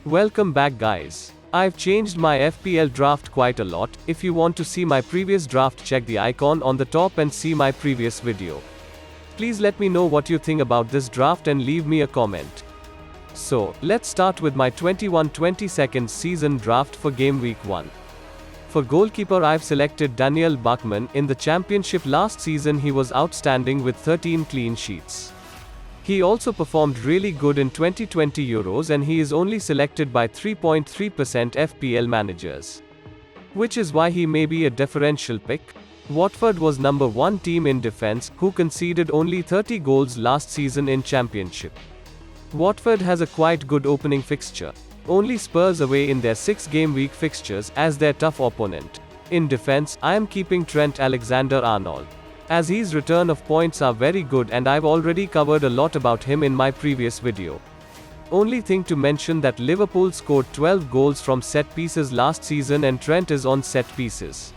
Welcome back, guys. I've changed my FPL draft quite a lot. If you want to see my previous draft, check the icon on the top and see my previous video. Please let me know what you think about this draft and leave me a comment. So, let's start with my 21-22 season draft for game week 1. For goalkeeper, I've selected Daniel Bachmann. In the championship last season he was outstanding with 13 clean sheets. He also performed really good in 2020 Euros and he is only selected by 3.3% FPL managers. Which is why he may be a differential pick. Watford was number 1 team in defense, who conceded only 30 goals last season in championship. Watford has a quite good opening fixture. Only Spurs away in their 6-game week fixtures as their tough opponent. In defense, I am keeping Trent Alexander-Arnold, as his return of points are very good and I've already covered a lot about him in my previous video. Only thing to mention that Liverpool scored 12 goals from set pieces last season and Trent is on set pieces.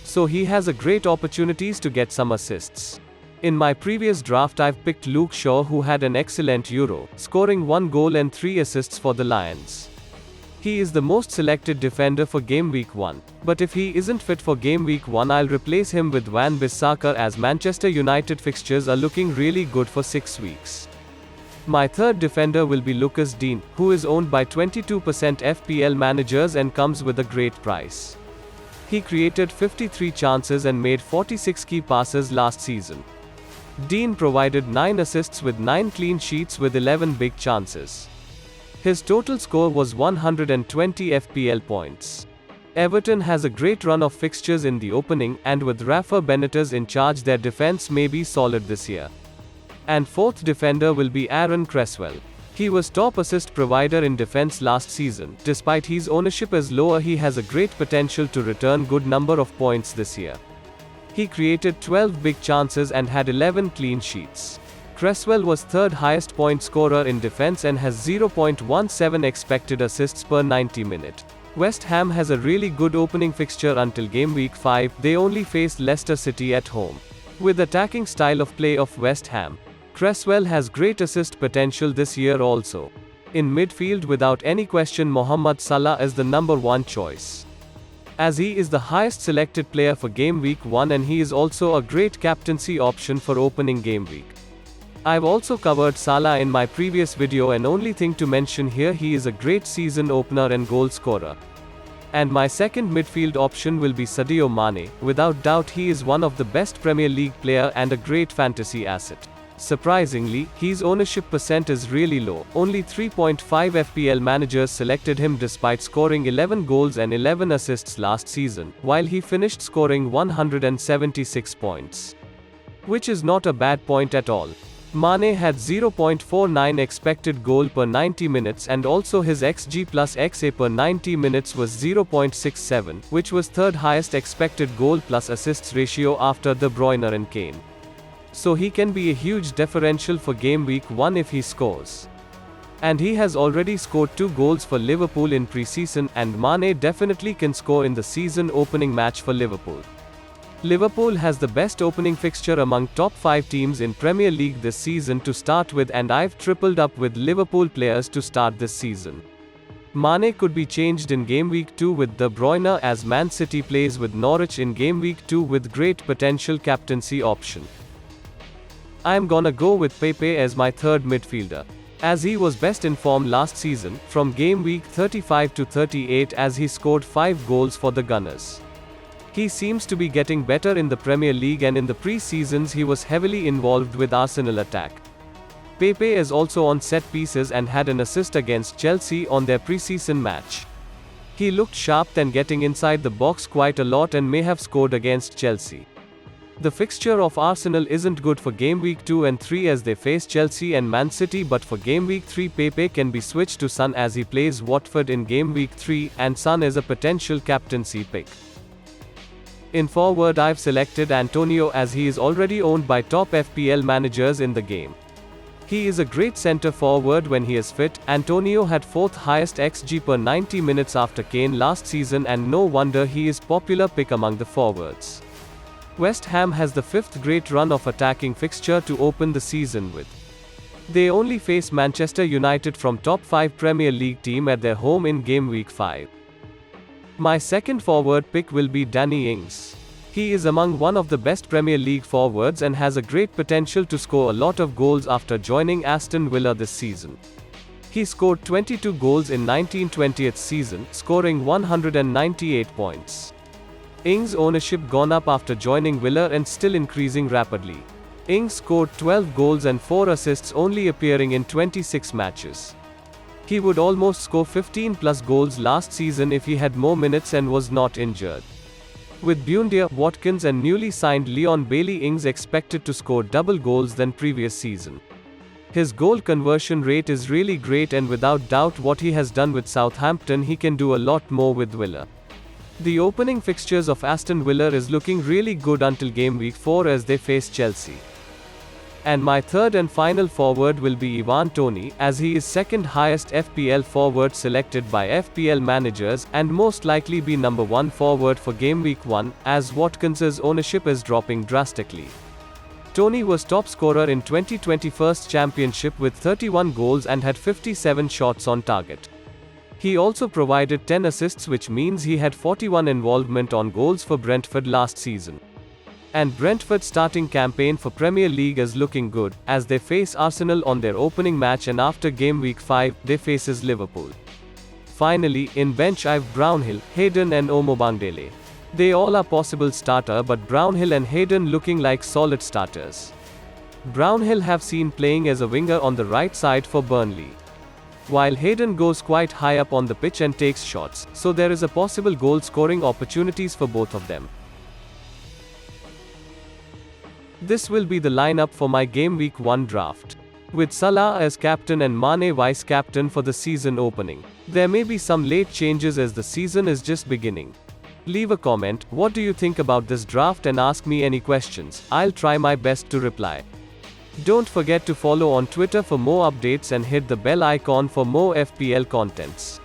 So he has a great opportunities to get some assists. In my previous draft I've picked Luke Shaw, who had an excellent Euro, scoring 1 goal and 3 assists for the Lions. He is the most selected defender for game week 1. But if he isn't fit for game week 1, I'll replace him with Wan-Bissaka, as Manchester United fixtures are looking really good for 6 weeks. My third defender will be Lucas Digne, who is owned by 22% FPL managers and comes with a great price. He created 53 chances and made 46 key passes last season. Digne provided 9 assists with 9 clean sheets with 11 big chances. His total score was 120 FPL points. Everton has a great run of fixtures in the opening, and with Rafa Benitez in charge their defense may be solid this year. And fourth defender will be Aaron Cresswell. He was top assist provider in defense last season. Despite his ownership is lower, he has a great potential to return good number of points this year. He created 12 big chances and had 11 clean sheets. Cresswell was third highest point scorer in defense and has 0.17 expected assists per 90 minutes. West Ham has a really good opening fixture until game week 5. They only face Leicester City at home. With attacking style of play of West Ham, Cresswell has great assist potential this year also. In midfield, without any question, Mohamed Salah is the number 1 choice, as he is the highest selected player for game week 1 and he is also a great captaincy option for opening game week. I've also covered Salah in my previous video, and only thing to mention here, he is a great season opener and goal scorer. And my second midfield option will be Sadio Mane. Without doubt he is one of the best Premier League player and a great fantasy asset. Surprisingly, his ownership percent is really low. Only 3.5 FPL managers selected him despite scoring 11 goals and 11 assists last season, while he finished scoring 176 points. Which is not a bad point at all. Mane had 0.49 expected goal per 90 minutes and also his XG plus XA per 90 minutes was 0.67, which was third highest expected goal plus assists ratio after De Bruyne and Kane. So he can be a huge differential for game week 1 if he scores. And he has already scored 2 goals for Liverpool in pre-season, and Mane definitely can score in the season opening match for Liverpool. Liverpool has the best opening fixture among top 5 teams in Premier League this season to start with, and I've tripled up with Liverpool players to start this season. Mane could be changed in game week 2 with De Bruyne, as Man City plays with Norwich in game week 2 with great potential captaincy option. I'm gonna go with Pepe as my third midfielder, as he was best in form last season, from game week 35 to 38, as he scored 5 goals for the Gunners. He seems to be getting better in the Premier League, and in the pre-seasons he was heavily involved with Arsenal attack. Pepe is also on set pieces and had an assist against Chelsea on their pre-season match. He looked sharp then, getting inside the box quite a lot, and may have scored against Chelsea. The fixture of Arsenal isn't good for game week 2 and 3 as they face Chelsea and Man City, but for game week 3 Pepe can be switched to Son as he plays Watford in game week 3, and Son is a potential captaincy pick. In forward, I've selected Antonio, as he is already owned by top FPL managers in the game. He is a great center forward when he is fit. Antonio had 4th highest XG per 90 minutes after Kane last season, and no wonder he is popular pick among the forwards. West Ham has the 5th great run of attacking fixture to open the season with. They only face Manchester United from top 5 Premier League team at their home in game week 5. My second forward pick will be Danny Ings. He is among one of the best Premier League forwards and has a great potential to score a lot of goals after joining Aston Villa this season. He scored 22 goals in 19/20th season, scoring 198 points. Ings' ownership gone up after joining Villa and still increasing rapidly. Ings scored 12 goals and 4 assists, only appearing in 26 matches. He would almost score 15 plus goals last season if he had more minutes and was not injured. With Buendia, Watkins and newly signed Leon Bailey, Ings expected to score double goals than previous season. His goal conversion rate is really great, and without doubt what he has done with Southampton, he can do a lot more with Villa. The opening fixtures of Aston Villa is looking really good until game week 4 as they face Chelsea. And my third and final forward will be Ivan Toney, as he is second highest FPL forward selected by FPL managers, and most likely be number 1 forward for game week 1, as Watkins's ownership is dropping drastically. Toney was top scorer in 2021 Championship with 31 goals and had 57 shots on target. He also provided 10 assists, which means he had 41 involvement on goals for Brentford last season. And Brentford's starting campaign for Premier League is looking good, as they face Arsenal on their opening match, and after game week 5, they faces Liverpool. Finally, in bench I've Brownhill, Hayden and Omobangdele. They all are possible starter, but Brownhill and Hayden looking like solid starters. Brownhill have seen playing as a winger on the right side for Burnley, while Hayden goes quite high up on the pitch and takes shots, so there is a possible goal scoring opportunities for both of them. This will be the lineup for my game week 1 draft, with Salah as captain and Mane vice captain for the season opening. There may be some late changes as the season is just beginning. Leave a comment, what do you think about this draft, and ask me any questions. I'll try my best to reply. Don't forget to follow on Twitter for more updates and hit the bell icon for more FPL contents.